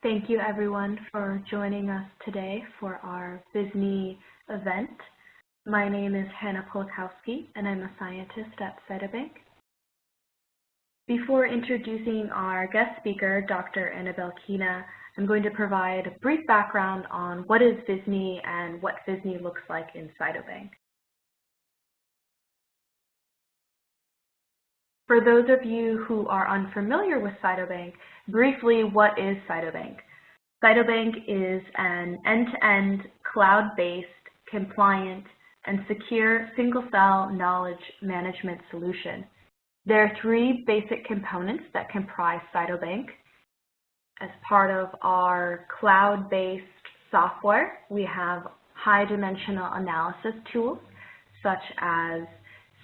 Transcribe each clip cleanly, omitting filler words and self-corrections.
Thank you everyone for joining us today for our viSNE event. My name is Hannah Polakowski and I'm a scientist at Cytobank. Before introducing our guest speaker, Dr. Annabelle Kina, I'm going to provide a brief background on what is viSNE and what viSNE looks like in Cytobank. For those of you who are unfamiliar with Cytobank, briefly, what is Cytobank? Cytobank is an end-to-end, cloud-based, compliant, and secure single-cell knowledge management solution. There are three basic components that comprise Cytobank. As part of our cloud-based software, we have high-dimensional analysis tools such as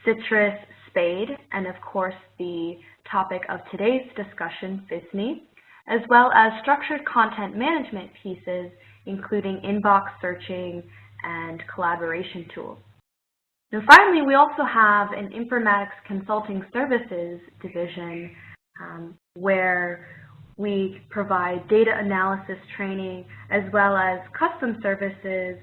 Citrus, SPADE, and of course the topic of today's discussion, viSNE, as well as structured content management pieces, including inbox searching and collaboration tools. And finally, we also have an informatics consulting services division where we provide data analysis training as well as custom services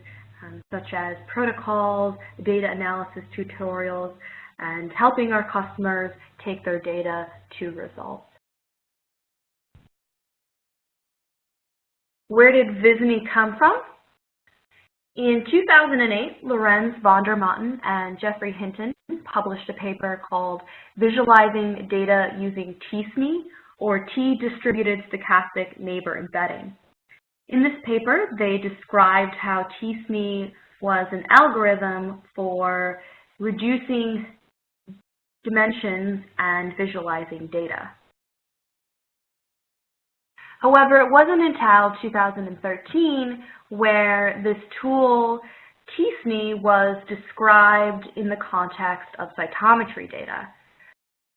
such as protocols, data analysis tutorials, and helping our customers take their data to results. Where did viSNE come from? In 2008, Lorenz von der Motten and Jeffrey Hinton published a paper called Visualizing Data Using T-SNE, or T-Distributed Stochastic Neighbor Embedding. In this paper, they described how T-SNE was an algorithm for reducing dimensions and visualizing data. However, it wasn't until 2013 where this tool, T-SNE, was described in the context of cytometry data.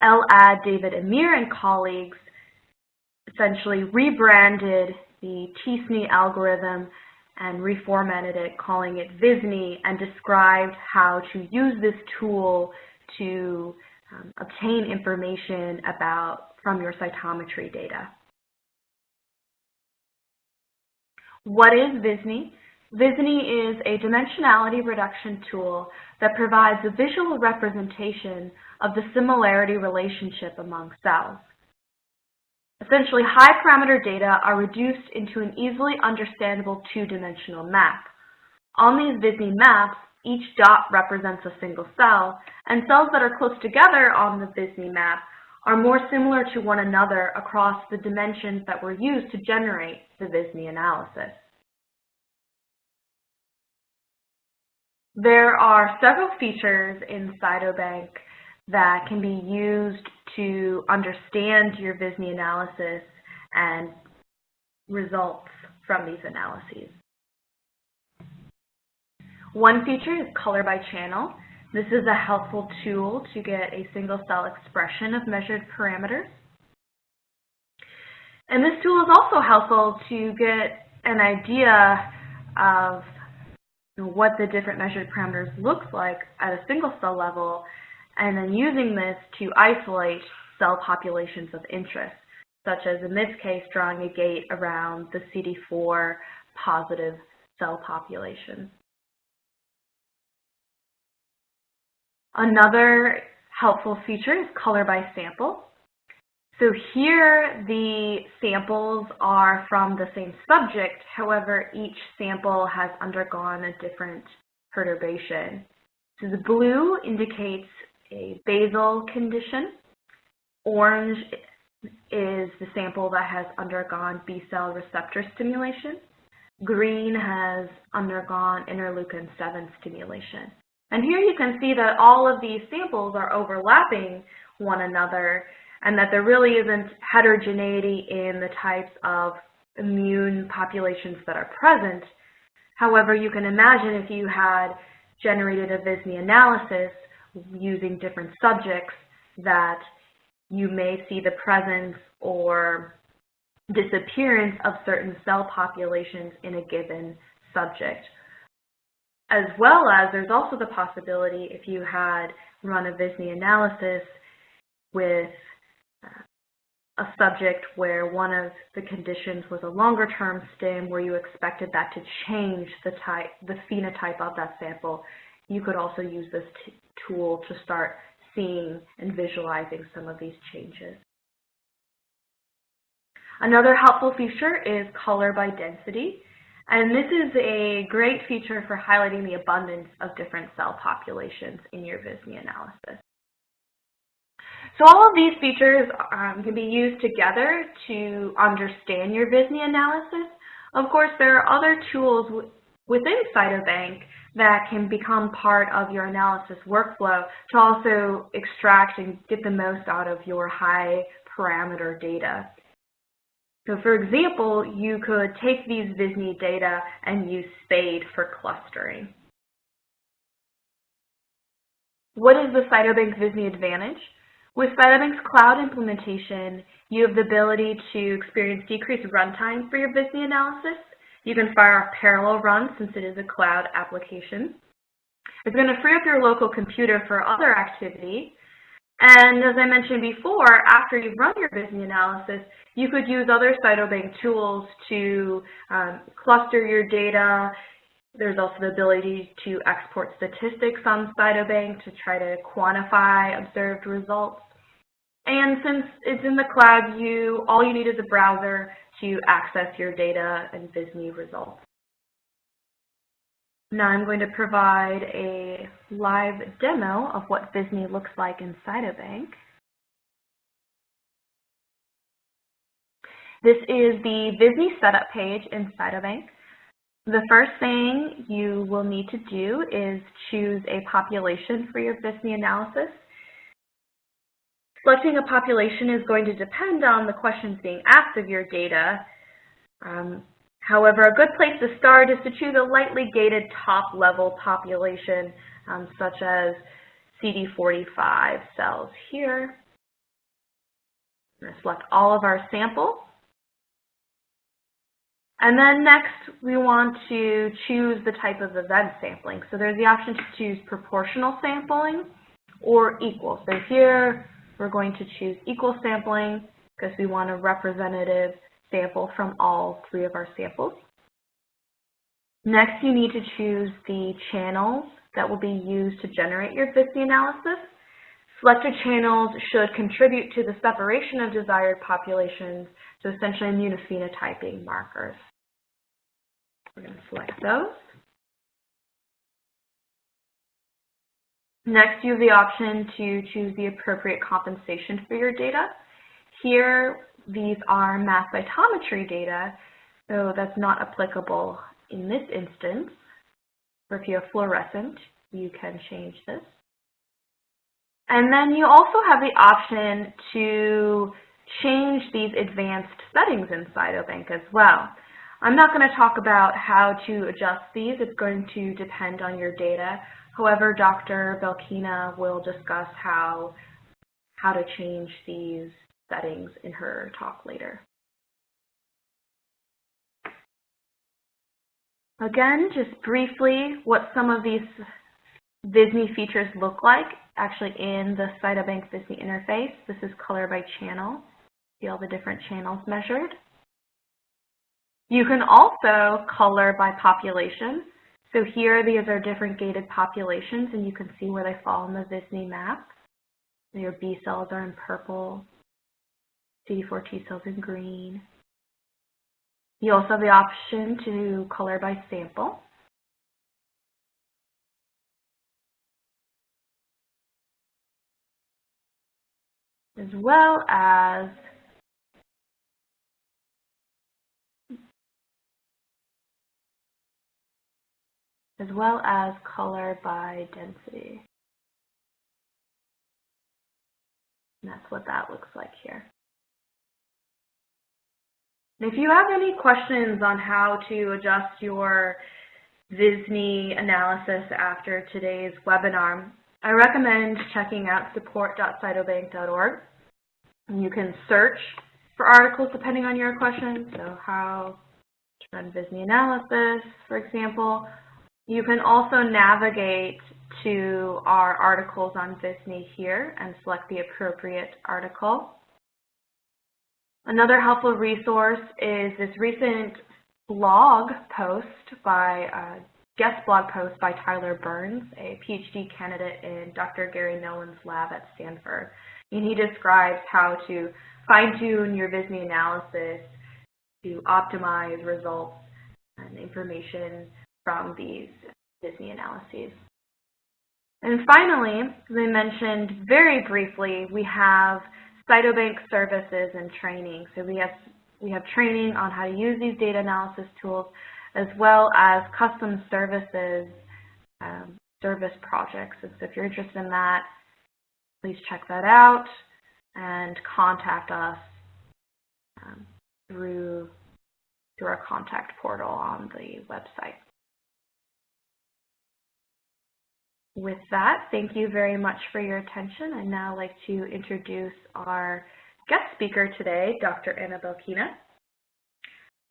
Elad, David, Amir, and colleagues essentially rebranded the T-SNE algorithm and reformatted it, calling it viSNE, and described how to use this tool to obtain information from your cytometry data. What is viSNE? viSNE is a dimensionality reduction tool that provides a visual representation of the similarity relationship among cells. Essentially, high parameter data are reduced into an easily understandable two-dimensional map. On these viSNE maps, each dot represents a single cell, and cells that are close together on the viSNE map are more similar to one another across the dimensions that were used to generate the viSNE analysis. There are several features in Cytobank that can be used to understand your viSNE analysis and results from these analyses. One feature is color by channel. This is a helpful tool to get a single cell expression of measured parameters. And this tool is also helpful to get an idea of what the different measured parameters looks like at a single cell level, and then using this to isolate cell populations of interest, such as in this case drawing a gate around the CD4 positive cell population. Another helpful feature is color by sample. So here the samples are from the same subject, however each sample has undergone a different perturbation. So the blue indicates a basal condition. Orange is the sample that has undergone B-cell receptor stimulation. Green has undergone interleukin-7 stimulation. And here you can see that all of these samples are overlapping one another and that there really isn't heterogeneity in the types of immune populations that are present. However, you can imagine if you had generated a viSNE analysis using different subjects that you may see the presence or disappearance of certain cell populations in a given subject. As well as there's also the possibility if you had run a viSNE analysis with a subject where one of the conditions was a longer-term stim where you expected that to change the phenotype of that sample, you could also use this tool to start seeing and visualizing some of these changes. Another helpful feature is color by density, and this is a great feature for highlighting the abundance of different cell populations in your viSNE analysis. So all of these features can be used together to understand your viSNE analysis. Of course, there are other tools within Cytobank that can become part of your analysis workflow to also extract and get the most out of your high parameter data. So for example, you could take these viSNE data and use SPADE for clustering. What is the Cytobank viSNE advantage? With Cytobank's cloud implementation, you have the ability to experience decreased runtime for your viSNE analysis. You can fire off parallel runs since it is a cloud application. It's going to free up your local computer for other activity. And as I mentioned before, after you've run your viSNE analysis, you could use other Cytobank tools to cluster your data. There's also the ability to export statistics on Cytobank to try to quantify observed results. And since it's in the cloud, all you need is a browser to access your data and viSNE results. Now I'm going to provide a live demo of what viSNE looks like in Cytobank. This is the viSNE setup page in Cytobank. The first thing you will need to do is choose a population for your viSNE analysis. Selecting a population is going to depend on the questions being asked of your data. However, a good place to start is to choose a lightly gated top-level population, such as CD45 cells here. I'm going to select all of our samples. And then next, we want to choose the type of event sampling. So there's the option to choose proportional sampling or equal. So here, we're going to choose equal sampling because we want a representative sample from all 3 of our samples. Next, you need to choose the channels that will be used to generate your viSNE analysis. Selected channels should contribute to the separation of desired populations, so essentially immunophenotyping markers. We're going to select those. Next, you have the option to choose the appropriate compensation for your data. Here, these are mass cytometry data, so that's not applicable in this instance. Or if you have fluorescent, you can change this. And then you also have the option to change these advanced settings in Cytobank as well. I'm not going to talk about how to adjust these. It's going to depend on your data. However, Dr. Belkina will discuss how to change these settings in her talk later. Again, just briefly, what some of these viSNE features look like actually in the Cytobank viSNE interface. This is color by channel. See all the different channels measured. You can also color by population. So here, these are different gated populations, and you can see where they fall in the viSNE map. Your B cells are in purple, CD4 T cells in green. You also have the option to color by sample. As well as color by density. And that's what that looks like here. And if you have any questions on how to adjust your viSNE analysis after today's webinar, I recommend checking out support.cytobank.org. You can search for articles depending on your question, so how to run viSNE analysis, for example. You can also navigate to our articles on viSNE here and select the appropriate article. Another helpful resource is this recent blog post by guest blog post by Tyler Burns, a PhD candidate in Dr. Gary Nolan's lab at Stanford. And he describes how to fine-tune your viSNE analysis to optimize results and information from these viSNE analyses. And finally, as I mentioned very briefly, we have Cytobank services and training. So we have training on how to use these data analysis tools, as well as custom services, service projects. And so if you're interested in that, please check that out and contact us through our contact portal on the website. With that, thank you very much for your attention. I'd now like to introduce our guest speaker today, Dr. Anna Belkina.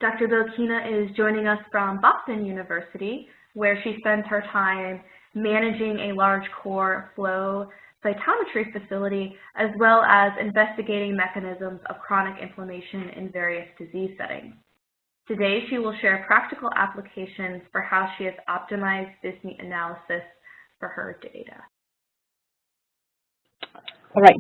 Dr. Belkina is joining us from Boston University, where she spends her time managing a large core flow cytometry facility, as well as investigating mechanisms of chronic inflammation in various disease settings. Today, she will share practical applications for how she has optimized viSNE analysis for her data. All right.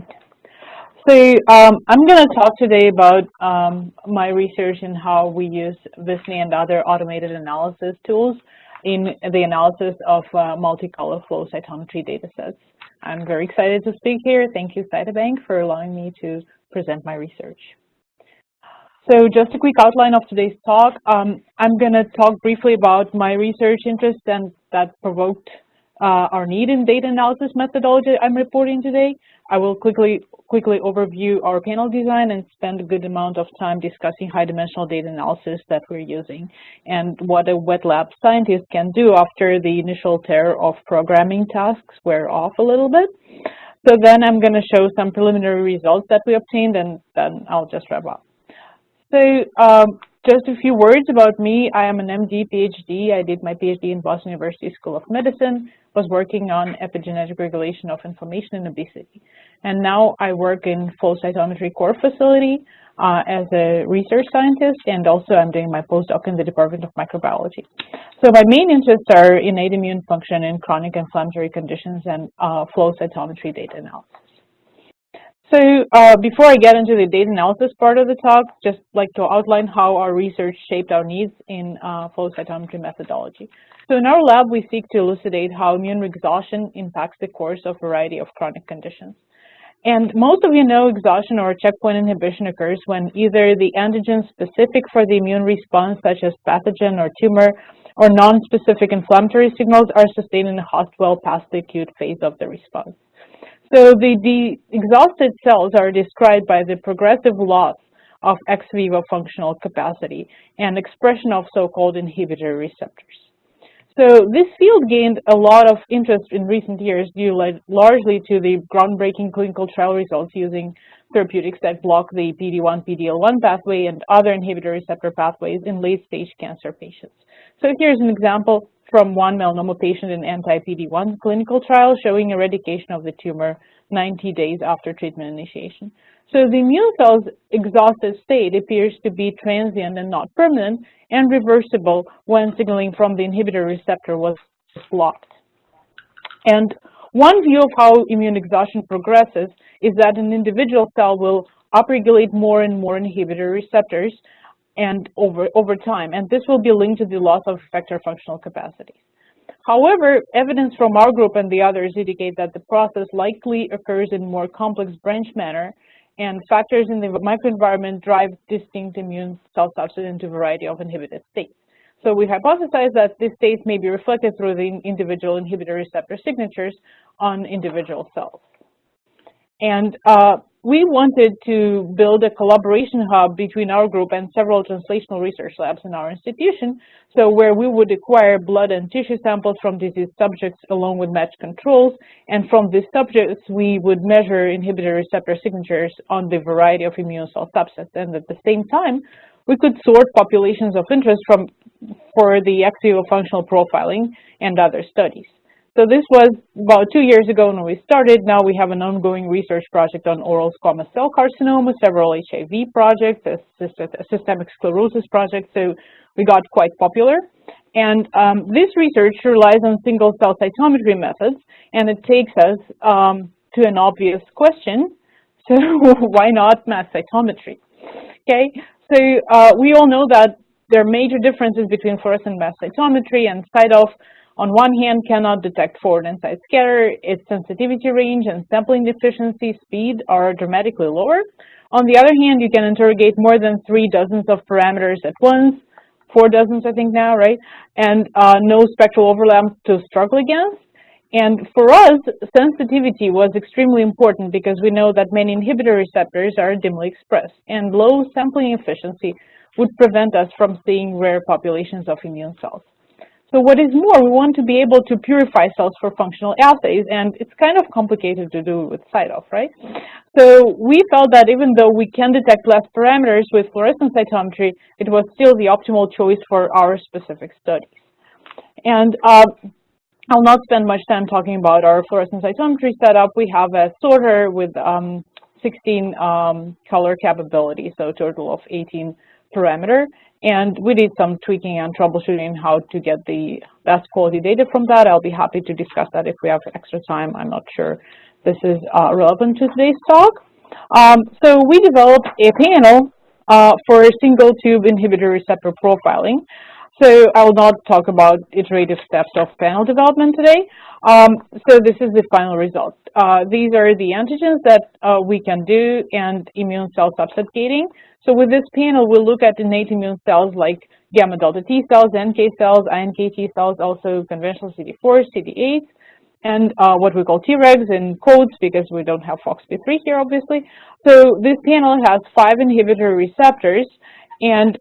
So I'm going to talk today about my research and how we use viSNE and other automated analysis tools in the analysis of multicolor flow cytometry data sets. I'm very excited to speak here. Thank you, Cytobank, for allowing me to present my research. So just a quick outline of today's talk. I'm going to talk briefly about my research interest and that provoked our need in data analysis methodology I'm reporting today. I will quickly overview our panel design and spend a good amount of time discussing high-dimensional data analysis that we're using and what a wet lab scientist can do after the initial terror of programming tasks wear off a little bit. So then I'm going to show some preliminary results that we obtained, and then I'll just wrap up. So just a few words about me. I am an MD, PhD. I did my PhD in Boston University School of Medicine, was working on epigenetic regulation of inflammation and obesity. And now I work in flow cytometry core facility as a research scientist, and also I'm doing my postdoc in the Department of Microbiology. So my main interests are innate immune function in chronic inflammatory conditions and flow cytometry data analysis. So before I get into the data analysis part of the talk, just like to outline how our research shaped our needs in flow cytometry methodology. So in our lab, we seek to elucidate how immune exhaustion impacts the course of a variety of chronic conditions. And most of you know exhaustion or checkpoint inhibition occurs when either the antigen specific for the immune response, such as pathogen or tumor, or non-specific inflammatory signals are sustained in a host well past the acute phase of the response. So the exhausted cells are described by the progressive loss of ex vivo functional capacity and expression of so-called inhibitory receptors. So this field gained a lot of interest in recent years due largely to the groundbreaking clinical trial results using therapeutics that block the PD-1, PD-L1 pathway and other inhibitory receptor pathways in late-stage cancer patients. So here's an example from one melanoma patient in anti-PD-1 clinical trial showing eradication of the tumor 90 days after treatment initiation. So the immune cell's exhausted state appears to be transient and not permanent and reversible when signaling from the inhibitory receptor was blocked. And one view of how immune exhaustion progresses is that an individual cell will upregulate more and more inhibitory receptors and over time, and this will be linked to the loss of effector functional capacities. However, evidence from our group and the others indicate that the process likely occurs in more complex branch manner, and factors in the microenvironment drive distinct immune cell subsets into a variety of inhibited states. So we hypothesize that these states may be reflected through the individual inhibitory receptor signatures on individual cells. And we wanted to build a collaboration hub between our group and several translational research labs in our institution, so where we would acquire blood and tissue samples from diseased subjects along with matched controls, and from these subjects we would measure inhibitory receptor signatures on the variety of immune cell subsets, and at the same time we could sort populations of interest for the ex vivo functional profiling and other studies. So this was about 2 years ago when we started. Now we have an ongoing research project on oral squamous cell carcinoma, several HIV projects, a systemic sclerosis project, so we got quite popular. And this research relies on single-cell cytometry methods, and it takes us to an obvious question, so why not mass cytometry? Okay, so we all know that there are major differences between fluorescent mass cytometry and CyTOF. On one hand, cannot detect forward and side scatter. Its sensitivity range and sampling efficiency speed are dramatically lower. On the other hand, you can interrogate more than 3 dozens of parameters at once, 4 dozens I think now, right? And no spectral overlap to struggle against. And for us, sensitivity was extremely important because we know that many inhibitor receptors are dimly expressed, and low sampling efficiency would prevent us from seeing rare populations of immune cells. So what is more, we want to be able to purify cells for functional assays, and it's kind of complicated to do with CyTOF, right? So we felt that even though we can detect less parameters with fluorescent cytometry, it was still the optimal choice for our specific studies. And I'll not spend much time talking about our fluorescent cytometry setup. We have a sorter with 16 color capabilities, so a total of 18 parameter. And we did some tweaking and troubleshooting how to get the best quality data from that. I'll be happy to discuss that if we have extra time. I'm not sure this is relevant to today's talk. So we developed a panel for single tube inhibitor receptor profiling. So I will not talk about iterative steps of panel development today. So this is the final result. These are the antigens that we can do and immune cell subset gating. So with this panel, we'll look at innate immune cells like gamma delta T cells, NK cells, iNKT cells, also conventional CD4s, CD8s, and what we call Tregs in quotes because we don't have FOXP3 here, obviously. So this panel has 5 inhibitor receptors, and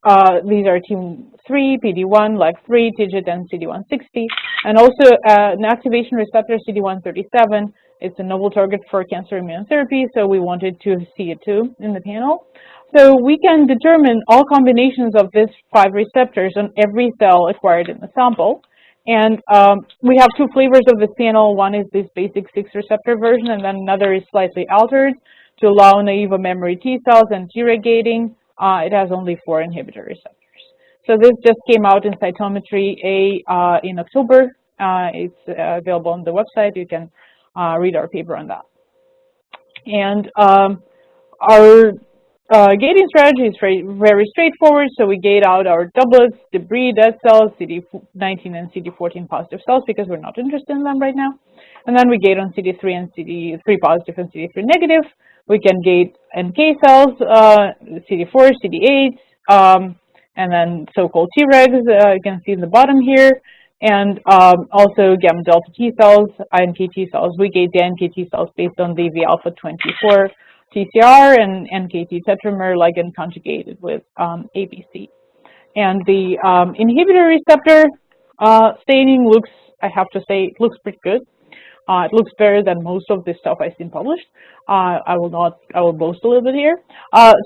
these are TIM3, PD1, LAG3, TIGIT, and CD160, and also an activation receptor, CD137. It's a novel target for cancer immunotherapy, so we wanted to see it too in the panel. So we can determine all combinations of these 5 receptors on every cell acquired in the sample. And we have 2 flavors of this panel. One is this basic 6 receptor version, and then another is slightly altered to allow naive memory T cells and Treg gating. It has only 4 inhibitor receptors. So this just came out in Cytometry A in October. It's available on the website. You can read our paper on that. And our gating strategy is very straightforward. So we gate out our doublets, debris, dead cells, CD19 and CD14 positive cells because we're not interested in them right now. And then we gate on CD3 and CD3 positive and CD3 negative. We can gate NK cells, CD4, CD8s, and then so-called Tregs, you can see in the bottom here, and also gamma delta T cells, iNKT cells. We gate the iNKT cells based on the alpha 24 TCR and NKT tetramer ligand conjugated with ABC. And the inhibitor receptor staining looks, I have to say, it looks pretty good. It looks better than most of the stuff I've seen published. I will boast a little bit here.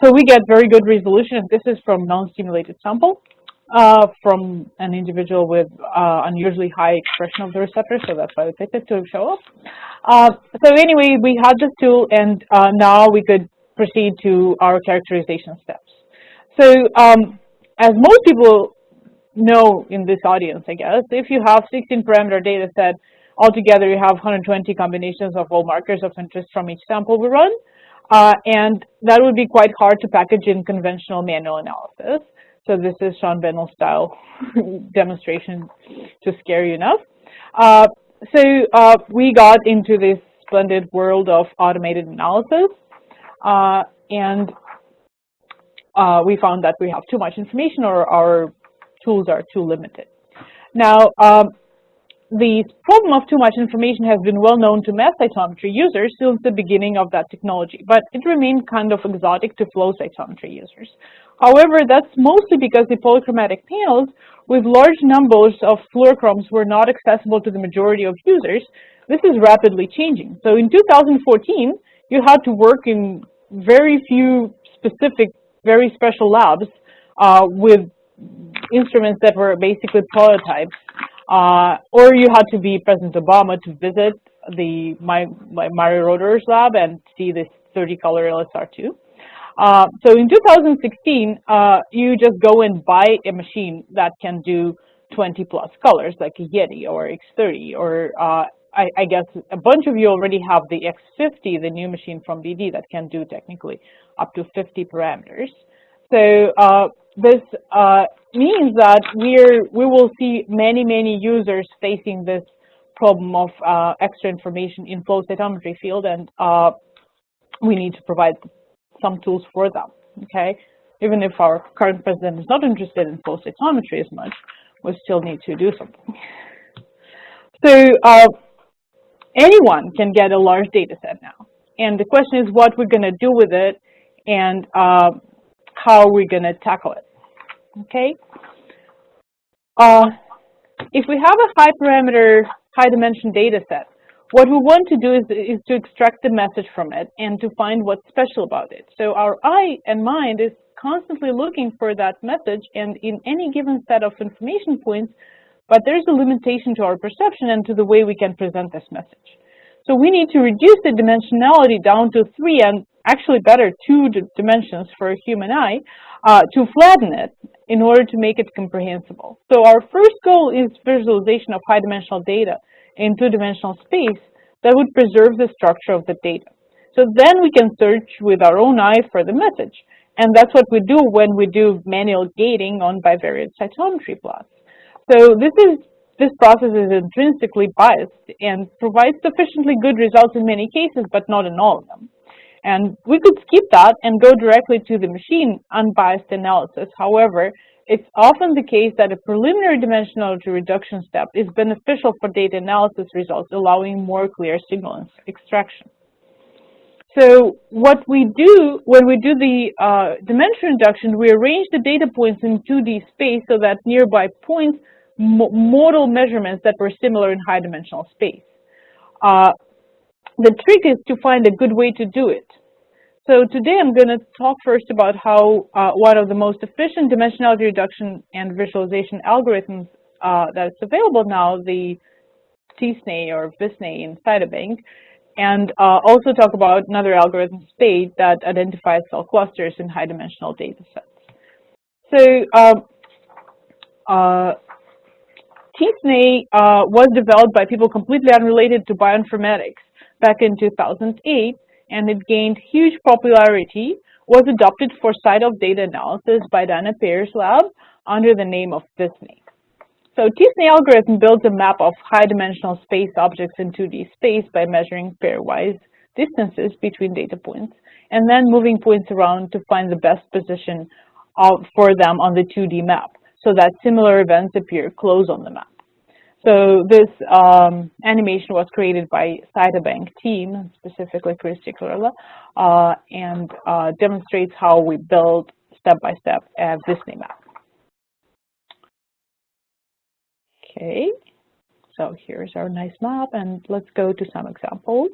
So we get very good resolution, and this is from non-stimulated sample from an individual with unusually high expression of the receptor, so that's why we picked it to show up. So anyway, we had this tool, and now we could proceed to our characterization steps. So as most people know in this audience, I guess, if you have 16 parameter data set, altogether, you have 120 combinations of all markers of interest from each sample we run, and that would be quite hard to package in conventional manual analysis. So this is Sean Bennell style demonstration to scare you enough. So we got into this splendid world of automated analysis, and we found that we have too much information or our tools are too limited. Now, the problem of too much information has been well known to mass cytometry users since the beginning of that technology, but it remained kind of exotic to flow cytometry users. However, that's mostly because the polychromatic panels with large numbers of fluorochromes were not accessible to the majority of users. This is rapidly changing. So in 2014, you had to work in very few specific, very special labs with instruments that were basically prototypes. or you had to be President Obama to visit my Mario Roeder's lab and see this 30-color LSR2. So in 2016, you just go and buy a machine that can do 20 plus colors, like a Yeti or X30, or I guess a bunch of you already have the X50, the new machine from BD that can do technically up to 50 parameters. So this means that we will see many users facing this problem of extra information in flow cytometry field, and we need to provide some tools for them, okay? Even if our current president is not interested in flow cytometry as much, we still need to do something. So anyone can get a large data set now. And the question is what we're going to do with it and how we're going to tackle it, okay? If we have a high parameter, high dimension data set, what we want to do is to extract the message from it and to find what's special about it. So our eye and mind is constantly looking for that message and in any given set of information points, but there's a limitation to our perception and to the way we can present this message. So we need to reduce the dimensionality down to 3 and actually better 2 dimensions for a human eye to flatten it in order to make it comprehensible. So our first goal is visualization of high dimensional data in 2-dimensional space that would preserve the structure of the data. So then we can search with our own eye for the message. And that's what we do when we do manual gating on bivariate cytometry plots. So this process is intrinsically biased and provides sufficiently good results in many cases, but not in all of them. And we could skip that and go directly to the machine unbiased analysis. However, it's often the case that a preliminary dimensionality reduction step is beneficial for data analysis results, allowing more clear signal extraction. So what we do when we do the dimension reduction, we arrange the data points in 2D space so that nearby points model measurements that were similar in high dimensional space. The trick is to find a good way to do it. So today I'm going to talk first about how one of the most efficient dimensionality reduction and visualization algorithms that's available now, the viSNE or viSNE in Cytobank, and also talk about another algorithm, SPADE, that identifies cell clusters in high dimensional data sets. So viSNE was developed by people completely unrelated to bioinformatics back in 2008, and it gained huge popularity, was adopted for site-of data analysis by Dana Pear's lab under the name of viSNE. So viSNE algorithm builds a map of high-dimensional space objects in 2D space by measuring pairwise distances between data points, and then moving points around to find the best position for them on the 2D map, so that similar events appear close on the map. So this animation was created by Cytobank team, specifically Chris Ciclarella, and demonstrates how we build step-by-step a viSNE map. Okay, so here's our nice map, and let's go to some examples.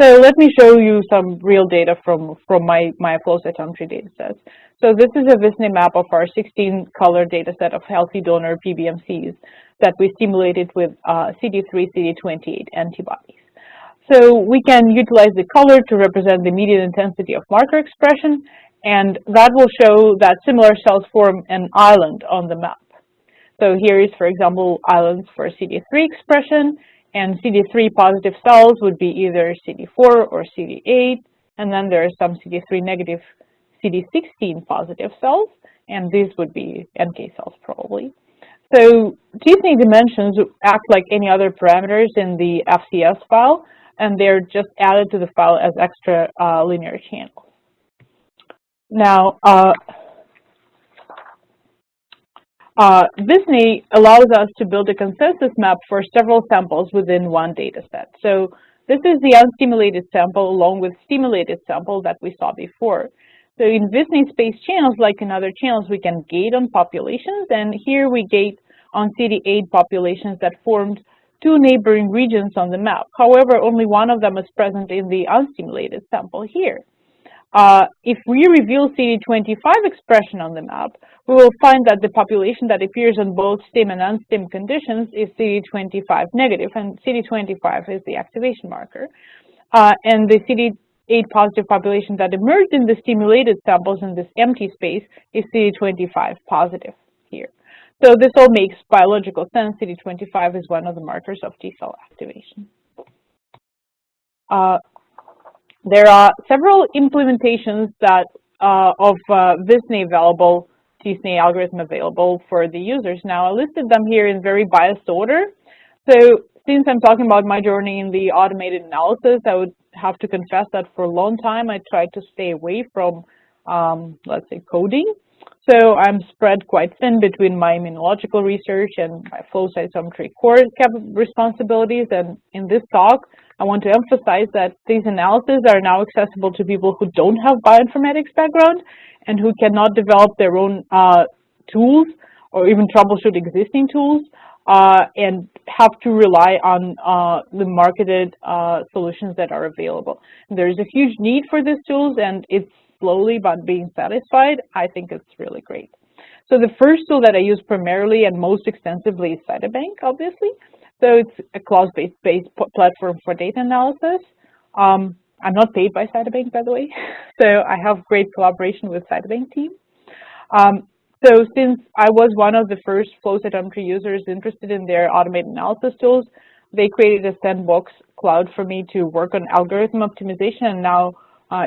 So let me show you some real data from my flow cytometry data sets. So this is a viSNE map of our 16-color data set of healthy donor PBMCs that we stimulated with CD3, CD28 antibodies. So we can utilize the color to represent the median intensity of marker expression, and that will show that similar cells form an island on the map. So here is, for example, islands for CD3 expression, and CD3 positive cells would be either CD4 or CD8, and then there are some CD3 negative CD16 positive cells, and these would be NK cells probably. So viSNE dimensions act like any other parameters in the FCS file, and they're just added to the file as extra linear channels. Now, viSNE allows us to build a consensus map for several samples within one data set. So this is the unstimulated sample along with stimulated sample that we saw before. So in viSNE space channels, like in other channels, we can gate on populations, and here we gate on CD8 populations that formed 2 neighboring regions on the map. However, only one of them is present in the unstimulated sample here. if we reveal CD25 expression on the map, we will find that the population that appears on both STIM and non-STIM conditions is CD25 negative, and CD25 is the activation marker. And the CD8 positive population that emerged in the stimulated samples in this empty space is CD25 positive here. So this all makes biological sense. CD25 is one of the markers of T cell activation. There are several implementations that of viSNE available, tSNE algorithm available for the users. Now, I listed them here in very biased order. So since I'm talking about my journey in the automated analysis, I would have to confess that for a long time I tried to stay away from, let's say, coding. So I'm spread quite thin between my immunological research and my flow cytometry core responsibilities. And in this talk, I want to emphasize that these analyses are now accessible to people who don't have bioinformatics background and who cannot develop their own tools or even troubleshoot existing tools and have to rely on the marketed solutions that are available. There is a huge need for these tools, and it's slowly but being satisfied. I think it's really great. So the first tool that I use primarily and most extensively is Cytobank, obviously. So it's a cloud-based platform for data analysis. I'm not paid by Cytobank, by the way. So I have great collaboration with Cytobank team. So since I was one of the first flow cytometry users interested in their automated analysis tools, they created a sandbox cloud for me to work on algorithm optimization, and now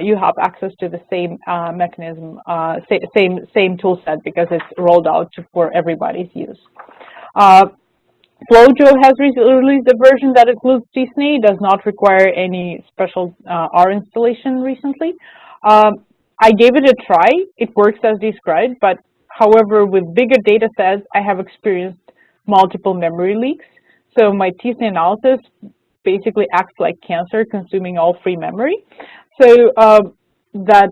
you have access to the same mechanism, same tool set, because it's rolled out for everybody's use. Flojo has released a version that includes tSNE, does not require any special R installation recently. I gave it a try. It works as described, but however, with bigger data sets, I have experienced multiple memory leaks. So my tSNE analysis basically acts like cancer, consuming all free memory. So the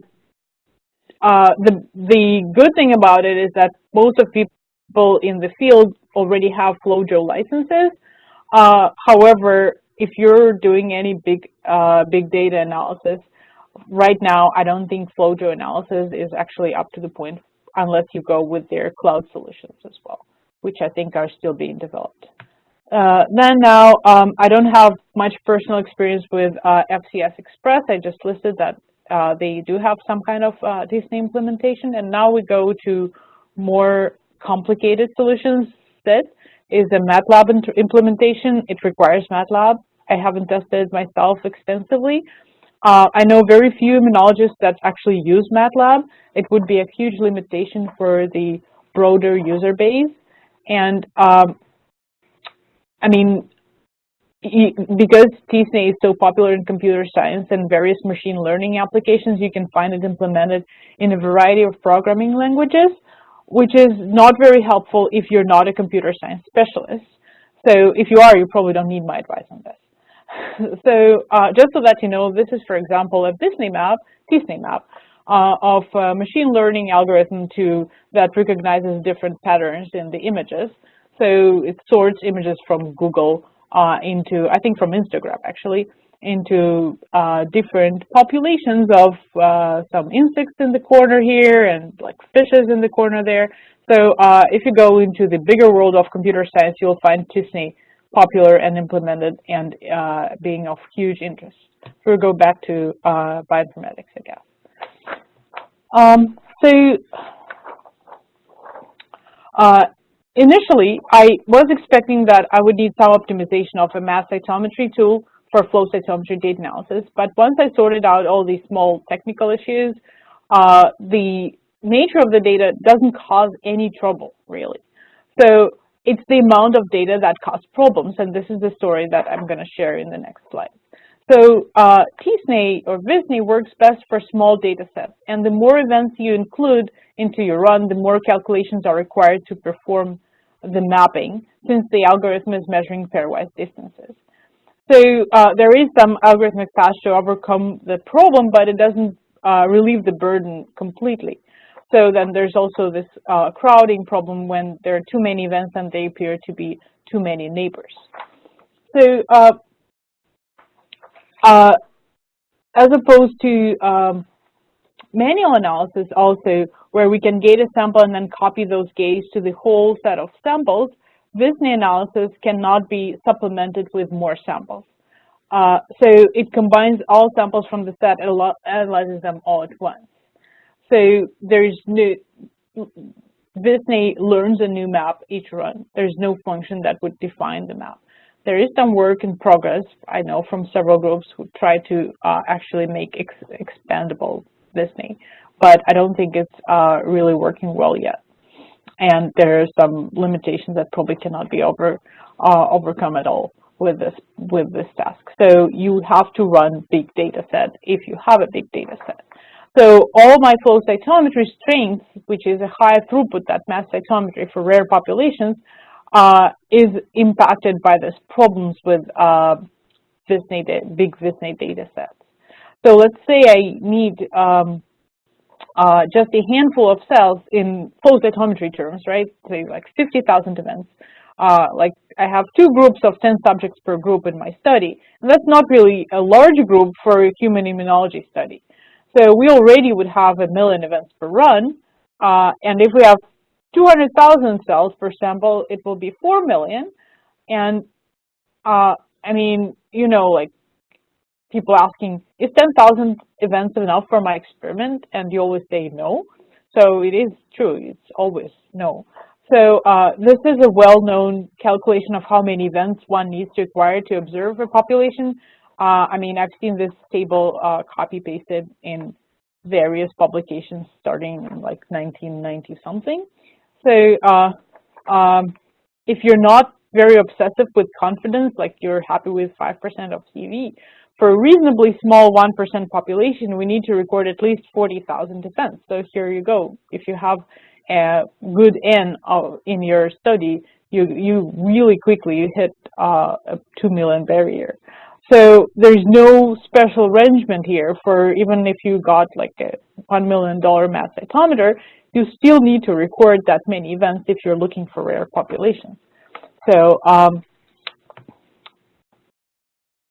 good thing about it is that most of people in the field already have Flojo licenses. However, if you're doing any big data analysis, right now I don't think Flojo analysis is actually up to the point unless you go with their cloud solutions as well, which I think are still being developed. Now, I don't have much personal experience with FCS Express. I just listed that they do have some kind of tSNE implementation, and now we go to more complicated solutions. That is a MATLAB implementation. It requires MATLAB. I haven't tested it myself extensively. I know very few immunologists that actually use MATLAB. It would be a huge limitation for the broader user base. And I mean, because tSNE is so popular in computer science and various machine learning applications, you can find it implemented in a variety of programming languages, which is not very helpful if you're not a computer science specialist. So if you are, you probably don't need my advice on this. So just so that you know, this is, for example, a tSNE map of a machine learning algorithm that recognizes different patterns in the images. So it sorts images from Google into, I think from Instagram actually, into different populations of some insects in the corner here and like fishes in the corner there. So if you go into the bigger world of computer science, you'll find tSNE popular and implemented and being of huge interest. So we'll go back to bioinformatics, I guess. Initially, I was expecting that I would need some optimization of a mass cytometry tool for flow cytometry data analysis, but once I sorted out all these small technical issues, the nature of the data doesn't cause any trouble, really. So it's the amount of data that causes problems, and this is the story that I'm going to share in the next slide. So tSNE or viSNE works best for small data sets, and the more events you include into your run, the more calculations are required to perform the mapping, since the algorithm is measuring pairwise distances. So there is some algorithmic path to overcome the problem, but it doesn't relieve the burden completely. So then there's also this crowding problem when there are too many events and they appear to be too many neighbors. So as opposed to manual analysis also, where we can gate a sample and then copy those gates to the whole set of samples, viSNE analysis cannot be supplemented with more samples. So it combines all samples from the set and analyzes them all at once. So there's no, viSNE learns a new map each run. There's no function that would define the map. There is some work in progress, I know, from several groups who try to actually make expandable viSNE, but I don't think it's really working well yet. And there are some limitations that probably cannot be overcome at all with this task. So you have to run big data set if you have a big data set. So all my flow cytometry strength, which is a high throughput, that mass cytometry for rare populations, is impacted by these problems with big viSNE data sets. So let's say I need just a handful of cells in flow cytometry terms, right? Say like 50,000 events. Like I have 2 groups of 10 subjects per group in my study, and that's not really a large group for a human immunology study. So we already would have 1 million events per run, and if we have 200,000 cells per sample, it will be 4 million. And I mean, you know, like people asking, is 10,000 events enough for my experiment? And you always say no. So it is true, it's always no. So this is a well-known calculation of how many events one needs to acquire to observe a population. I mean, I've seen this table copy-pasted in various publications starting in like 1990-something. So if you're not very obsessive with confidence, like you're happy with 5% of CV, for a reasonably small 1% population, we need to record at least 40,000 events. So here you go. If you have a good N in your study, you really quickly hit a 2 million barrier. So there's no special arrangement here for even if you got like a $1 million mass cytometer, you still need to record that many events if you're looking for rare populations. So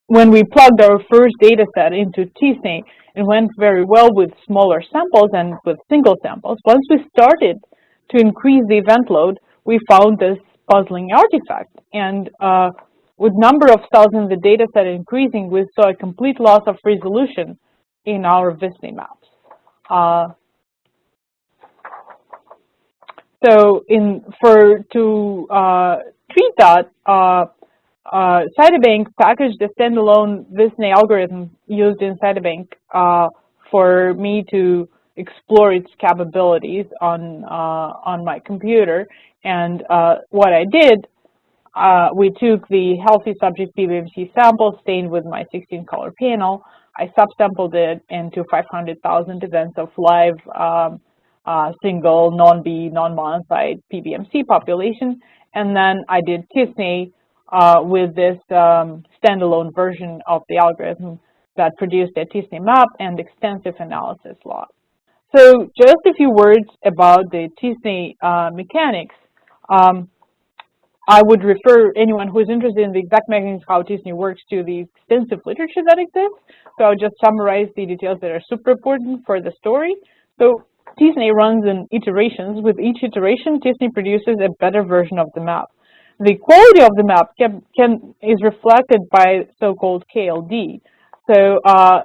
when we plugged our first data set into viSNE, it went very well with smaller samples and with single samples. Once we started to increase the event load, we found this puzzling artifact. And with number of cells in the data set increasing, we saw a complete loss of resolution in our viSNE maps. So to treat that, Cytobank packaged a standalone viSNE algorithm used in Cytobank for me to explore its capabilities on my computer. And what I did, we took the healthy subject PBMC sample stained with my 16-color panel. I subsampled it into 500,000 events of live single non-B, non-monocyte PBMC population, and then I did viSNE with this standalone version of the algorithm that produced a viSNE map and extensive analysis log. So just a few words about the viSNE mechanics. I would refer anyone who is interested in the exact mechanisms of how viSNE works to the extensive literature that exists. So I'll just summarize the details that are super important for the story. So viSNE runs in iterations. With each iteration, viSNE produces a better version of the map. The quality of the map is reflected by so-called KLD. So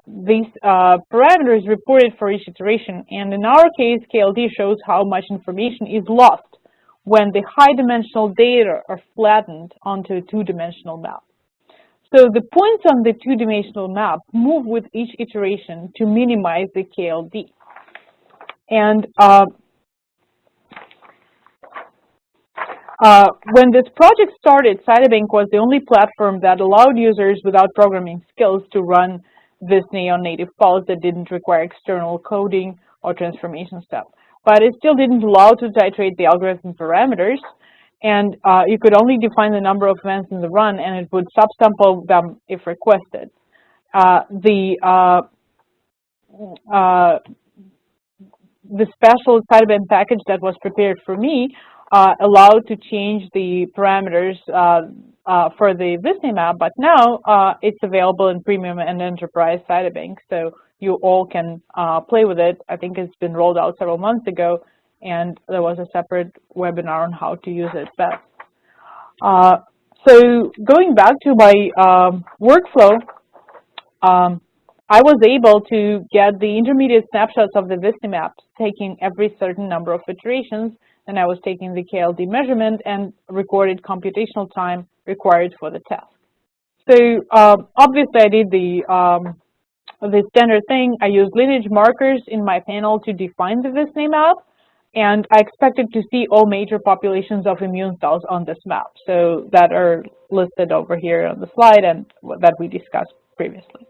these parameters reported for each iteration, and in our case, KLD shows how much information is lost when the high-dimensional data are flattened onto a two-dimensional map. So the points on the two-dimensional map move with each iteration to minimize the KLD. And when this project started, Cytobank was the only platform that allowed users without programming skills to run viSNE on native files that didn't require external coding or transformation steps. But it still didn't allow to titrate the algorithm parameters, and you could only define the number of events in the run, and it would subsample them if requested. The special Cytobank package that was prepared for me allowed to change the parameters for the viSNE map, but now it's available in Premium and Enterprise Cytobank, so you all can play with it. I think it's been rolled out several months ago, and there was a separate webinar on how to use it best. So going back to my workflow, I was able to get the intermediate snapshots of the viSNE maps, taking every certain number of iterations, and I was taking the KLD measurement and recorded computational time required for the task. So obviously I did the standard thing. I used lineage markers in my panel to define the viSNE map, and I expected to see all major populations of immune cells on this map, so that are listed over here on the slide and that we discussed previously.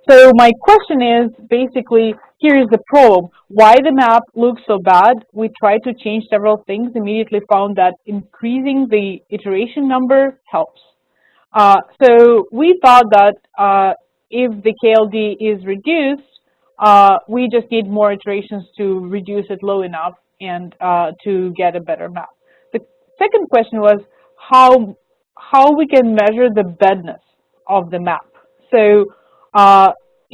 So my question is, basically, here's the problem. Why the map looks so bad? We tried to change several things, immediately found that increasing the iteration number helps. So we thought that if the KLD is reduced, we just need more iterations to reduce it low enough and to get a better map. The second question was how we can measure the bedness of the map. So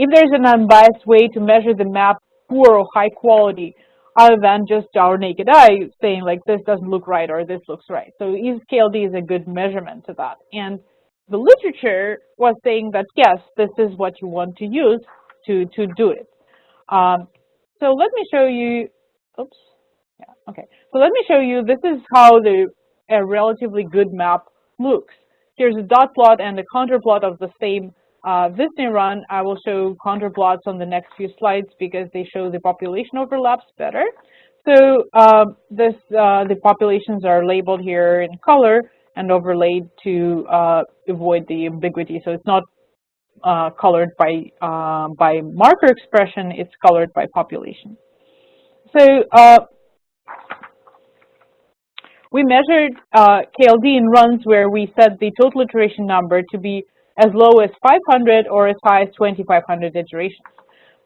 if there's an unbiased way to measure the map, poor or high quality, other than just our naked eye saying like this doesn't look right or this looks right. So KLD is a good measurement to that. And the literature was saying that yes, this is what you want to use to do it. So let me show you, oops, yeah, okay. So let me show you, this is how a relatively good map looks. Here's a dot plot and a counter plot of the same viSNE run. I will show counter plots on the next few slides because they show the population overlaps better. So the populations are labeled here in color and overlaid to avoid the ambiguity. So it's not colored by marker expression, it's colored by population. So we measured KLD in runs where we set the total iteration number to be as low as 500 or as high as 2,500 iterations.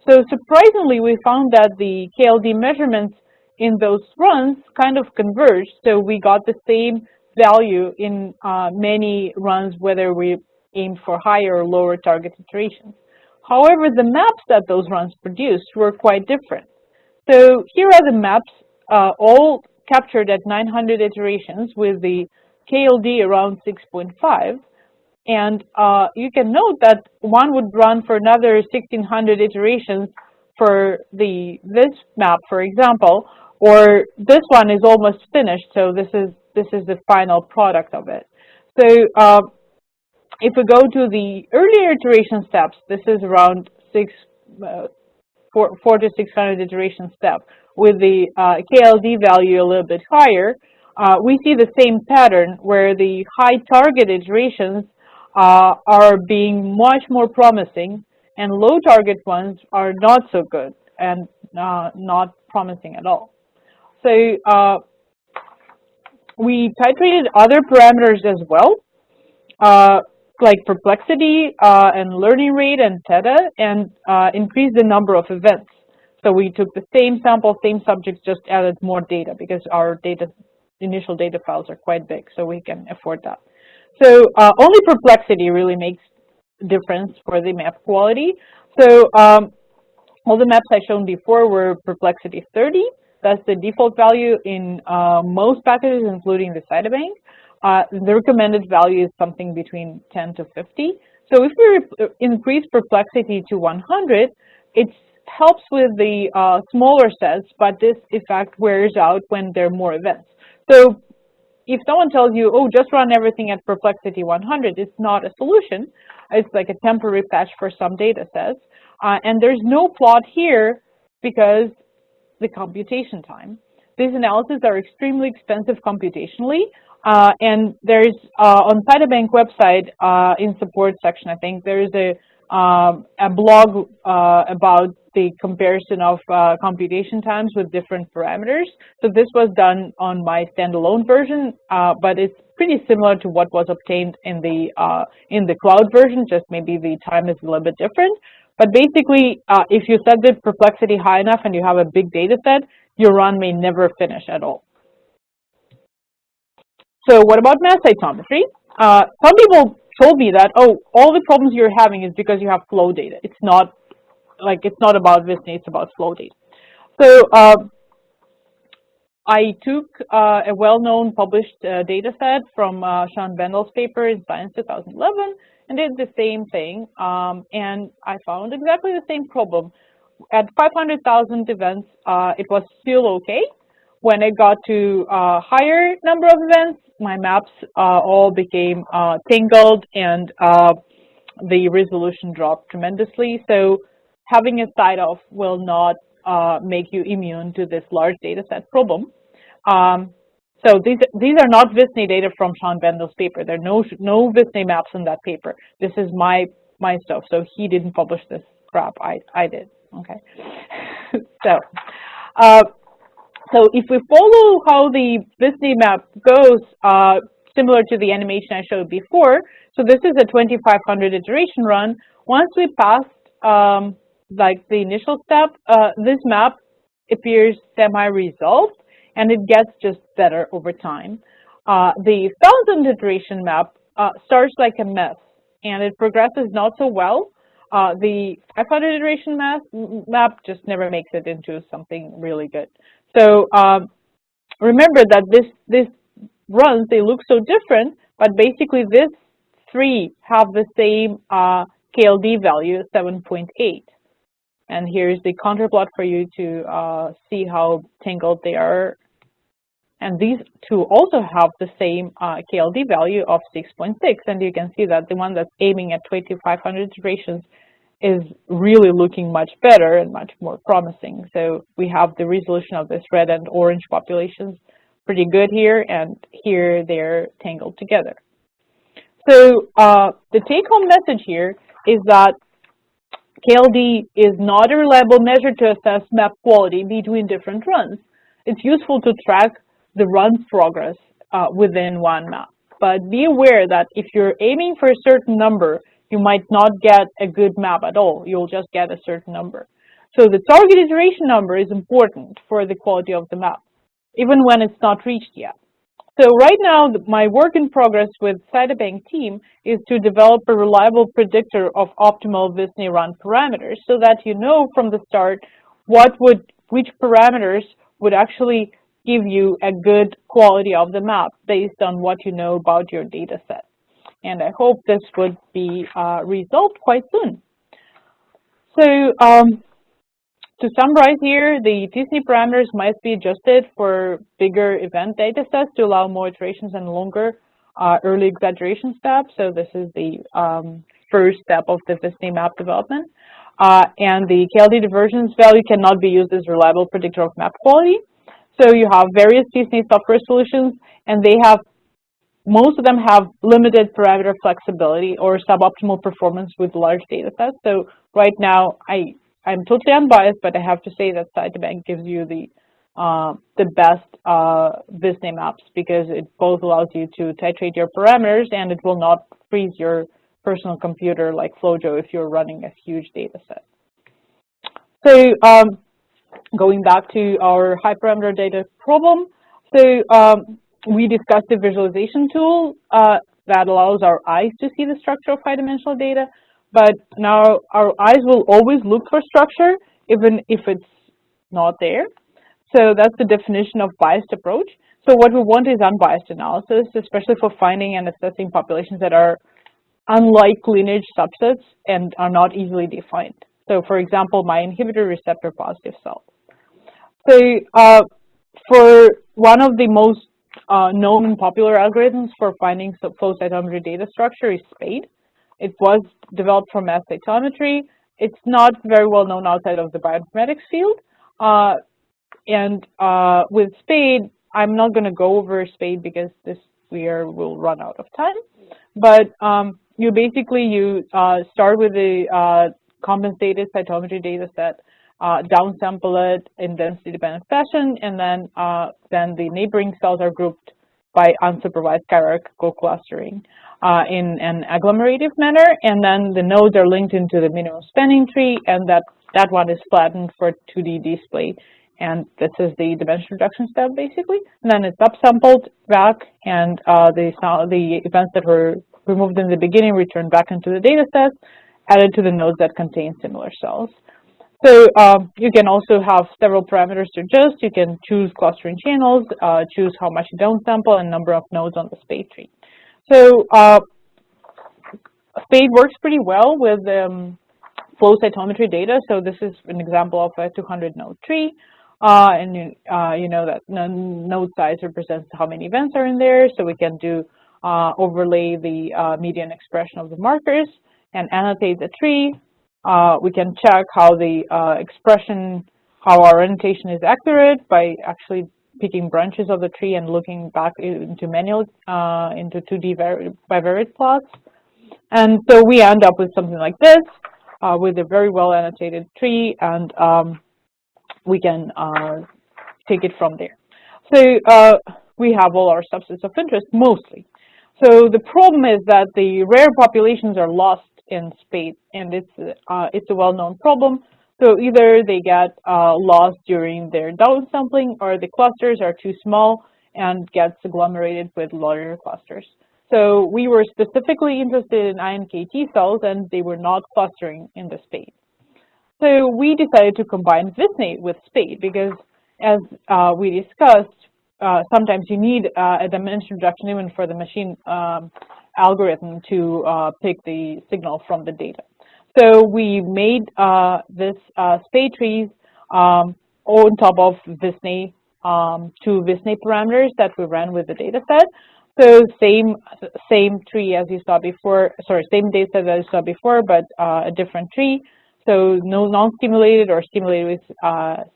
So surprisingly, we found that the KLD measurements in those runs kind of converged. So we got the same value in many runs, whether we aimed for higher or lower target iterations. However, the maps that those runs produced were quite different. So here are the maps all captured at 900 iterations with the KLD around 6.5. And you can note that one would run for another 1,600 iterations for this map, for example, or this one is almost finished. So this is the final product of it. So if we go to the earlier iteration steps, this is around 400 to 600 iteration step with the KLD value a little bit higher. We see the same pattern where the high target iterations are being much more promising, and low target ones are not so good and not promising at all. So we titrated other parameters as well, like perplexity and learning rate and theta, and increased the number of events. So we took the same sample, same subjects, just added more data because our initial data files are quite big, so we can afford that. So only perplexity really makes a difference for the map quality. So all the maps I shown before were perplexity 30. That's the default value in most packages, including the Cytobank. The recommended value is something between 10 to 50. So if we increase perplexity to 100, it helps with the smaller sets, but this effect wears out when there are more events. So if someone tells you, oh, just run everything at perplexity 100, it's not a solution. It's like a temporary patch for some data sets. And there's no plot here because the computation time. These analyses are extremely expensive computationally. And there's on Cytobank website in support section, I think there's a blog about the comparison of computation times with different parameters. So this was done on my standalone version, but it's pretty similar to what was obtained in the cloud version. Just maybe the time is a little bit different. But basically, if you set the perplexity high enough and you have a big data set, your run may never finish at all. So what about mass cytometry? Some people told me that, oh, all the problems you're having is because you have flow data. It's not about viSNE, it's about flow data. So I took a well-known published data set from Sean Bendel's paper in Science 2011 and did the same thing, and I found exactly the same problem. At 500,000 events, it was still okay. When it got to a higher number of events, my maps all became tangled and the resolution dropped tremendously. So having a side-off will not make you immune to this large data set problem. So these are not viSNE data from Sean Bendel's paper. There are no viSNE maps in that paper. This is my stuff. So he didn't publish this crap. I did. Okay. So if we follow how the viSNE map goes, similar to the animation I showed before, so this is a 2500 iteration run. Once we passed like the initial step, this map appears semi-resolved, and it gets just better over time. The 1000 iteration map starts like a mess, and it progresses not so well. The 500 iteration map just never makes it into something really good. So remember that this runs, they look so different, but basically these three have the same KLD value, 7.8. And here's the counterplot for you to see how tangled they are. And these two also have the same KLD value of 6.6. And you can see that the one that's aiming at 2500 iterations is really looking much better and much more promising. So we have the resolution of this red and orange populations pretty good here, and here they're tangled together. So the take-home message here is that KLD is not a reliable measure to assess map quality between different runs. It's useful to track the run's progress within one map. But be aware that if you're aiming for a certain number, you might not get a good map at all. You'll just get a certain number. So the target iteration number is important for the quality of the map, even when it's not reached yet. So right now, my work in progress with Cytobank team is to develop a reliable predictor of optimal viSNE run parameters so that you know from the start which parameters would actually give you a good quality of the map based on what you know about your data set. And I hope this would be resolved quite soon. So to summarize here, the viSNE parameters might be adjusted for bigger event data sets to allow more iterations and longer early exaggeration steps. So this is the first step of the viSNE map development. And the KLD divergence value cannot be used as a reliable predictor of map quality. So you have various viSNE software solutions, and most of them have limited parameter flexibility or suboptimal performance with large data sets. So right now, I'm totally unbiased, but I have to say that Cytobank gives you the best viSNE maps because it both allows you to titrate your parameters and it will not freeze your personal computer like FlowJo if you're running a huge data set. So going back to our high parameter data problem, so we discussed the visualization tool that allows our eyes to see the structure of high-dimensional data, but now our eyes will always look for structure even if it's not there. So that's the definition of biased approach. So what we want is unbiased analysis, especially for finding and assessing populations that are unlike lineage subsets and are not easily defined. So for example, my inhibitor receptor positive cells. So for one of the most known and popular algorithms for finding flow cytometry data structure is SPADE. It was developed for mass cytometry. It's not very well known outside of the bioinformatics field. And with SPADE, I'm not going to go over SPADE because this year will run out of time. But you start with a compensated cytometry data set, downsample it in density-dependent fashion, and then the neighboring cells are grouped by unsupervised hierarchical clustering in an agglomerative manner, and then the nodes are linked into the minimum spanning tree, and that one is flattened for 2D display. And this is the dimension reduction step, basically. And then it's upsampled back, and the events that were removed in the beginning returned back into the data set, added to the nodes that contain similar cells. So you can also have several parameters to adjust. You can choose clustering channels, choose how much you downsample, and number of nodes on the SPADE tree. So SPADE works pretty well with flow cytometry data. So this is an example of a 200-node tree. And you know that node size represents how many events are in there. So we can do overlay the median expression of the markers and annotate the tree. We can check how the how our annotation is accurate by actually picking branches of the tree and looking back into manual, into 2D bivariate plots. And so we end up with something like this, with a very well annotated tree, and we can take it from there. So we have all our subsets of interest, mostly. So the problem is that the rare populations are lost in SPADE, and it's a well-known problem. So either they get lost during their downsampling, or the clusters are too small and gets agglomerated with larger clusters. So we were specifically interested in iNKT cells, and they were not clustering in the SPADE. So we decided to combine viSNE with SPADE because, as we discussed, sometimes you need a dimension reduction even for the machine algorithm to pick the signal from the data. So we made this SPADE trees on top of viSNE, two viSNE parameters that we ran with the data set. So same tree as you saw before, sorry, same data set as you saw before, but a different tree. So no non-stimulated or stimulated with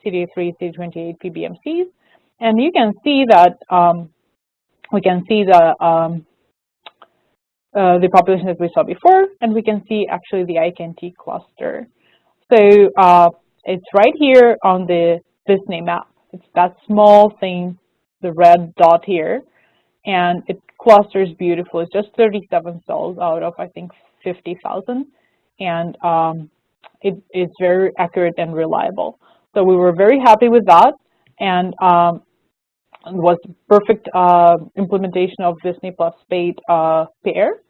CD3, CD28 PBMCs. And you can see that we can see the population that we saw before, and we can see actually the iNKT cluster. So it's right here on the viSNE map. It's that small thing, the red dot here, and it clusters beautifully. It's just 37 cells out of, I think, 50,000, and it's very accurate and reliable. So we were very happy with that, and it was perfect implementation of viSNE plus SPADE pair.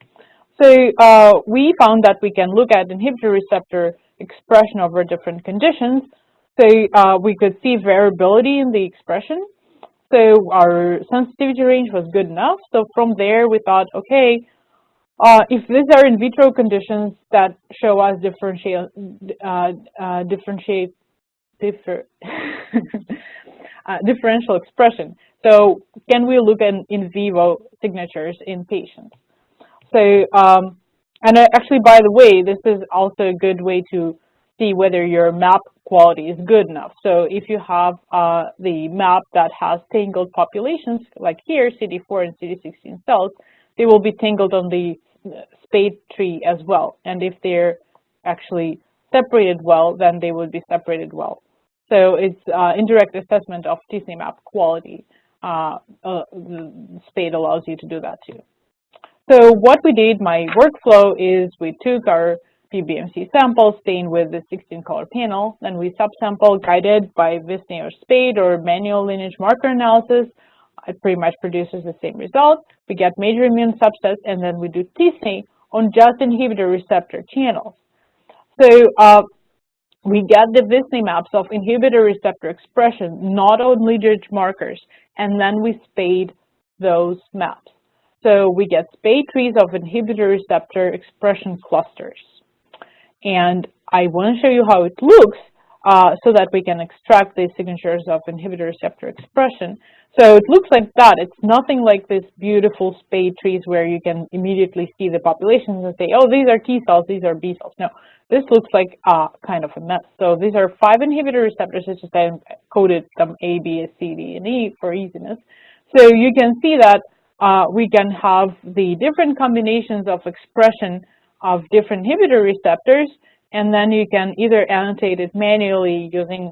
So we found that we can look at inhibitor receptor expression over different conditions. So we could see variability in the expression. So our sensitivity range was good enough. So from there, we thought, okay, if these are in vitro conditions that show us differential expression, so can we look at in vivo signatures in patients? So, and actually, by the way, this is also a good way to see whether your map quality is good enough. So if you have the map that has tangled populations, like here, CD4 and CD16 cells, they will be tangled on the SPADE tree as well. And if they're actually separated well, then they would be separated well. So it's indirect assessment of t-SNE map quality. SPADE allows you to do that too. So what we did, my workflow is we took our PBMC sample stained with the 16-color panel, then we subsample guided by viSNE or SPADE or manual lineage marker analysis. It pretty much produces the same result. We get major immune subsets, and then we do t-SNE on just inhibitor receptor channels. So we get the viSNE maps of inhibitor receptor expression, not on lineage markers, and then we SPADE those maps. So we get SPADE trees of inhibitor receptor expression clusters. And I want to show you how it looks so that we can extract the signatures of inhibitor receptor expression. So it looks like that. It's nothing like this beautiful SPADE trees where you can immediately see the populations and say, oh, these are T cells, these are B cells. No, this looks like kind of a mess. So these are 5 inhibitor receptors, it's just I coded them A, B, C, D, and E for easiness. So you can see that we can have the different combinations of expression of different inhibitor receptors, and then you can either annotate it manually using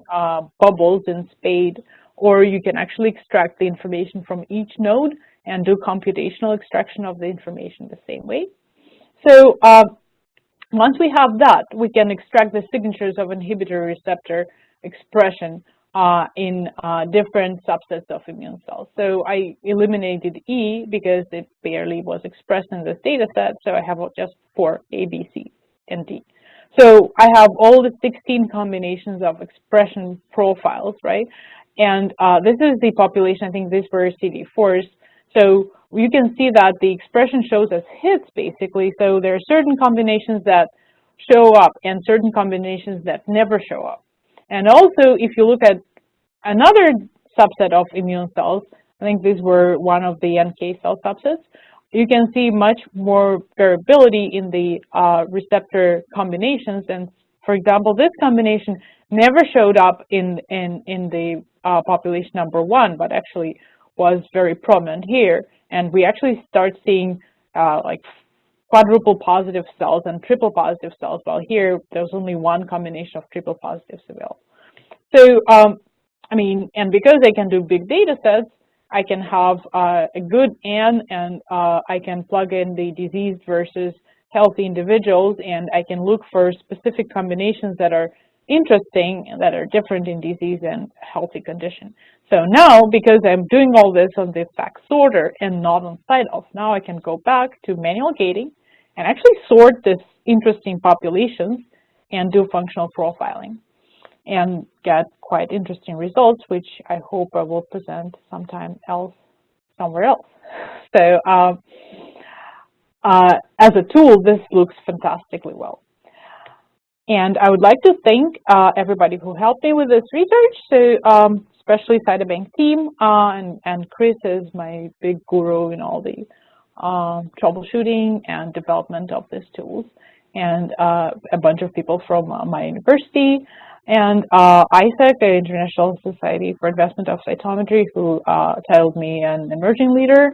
bubbles in SPADE, or you can actually extract the information from each node and do computational extraction of the information the same way. So once we have that, we can extract the signatures of inhibitory receptor expression in different subsets of immune cells. So I eliminated E because it barely was expressed in this data set, so I have just 4, A, B, C, and D. So I have all the 16 combinations of expression profiles, right? And this is the population, I think these were CD4s. So you can see that the expression shows as hits, basically. So there are certain combinations that show up and certain combinations that never show up. And also, if you look at another subset of immune cells, I think these were one of the NK cell subsets, you can see much more variability in the receptor combinations. And for example, this combination never showed up in the population number 1, but actually was very prominent here. And we actually start seeing like quadruple positive cells and triple positive cells, while here there's only one combination of triple positives available. So, I mean, and because I can do big data sets, I can have a good N, and I can plug in the diseased versus healthy individuals, and I can look for specific combinations that are interesting and that are different in disease and healthy condition. So now, because I'm doing all this on the FACS sorter and not on CytOff, now I can go back to manual gating and actually sort this interesting populations and do functional profiling and get quite interesting results, which I hope I will present sometime else, somewhere else. So as a tool, this looks fantastically well. And I would like to thank everybody who helped me with this research, so especially Cytobank team, and Chris is my big guru in all the troubleshooting and development of these tools, and a bunch of people from my university, and ISAC, the International Society for Advancement of Cytometry, who titled me an emerging leader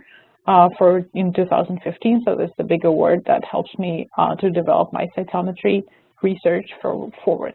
in 2015. So this is a big award that helps me to develop my cytometry research forward.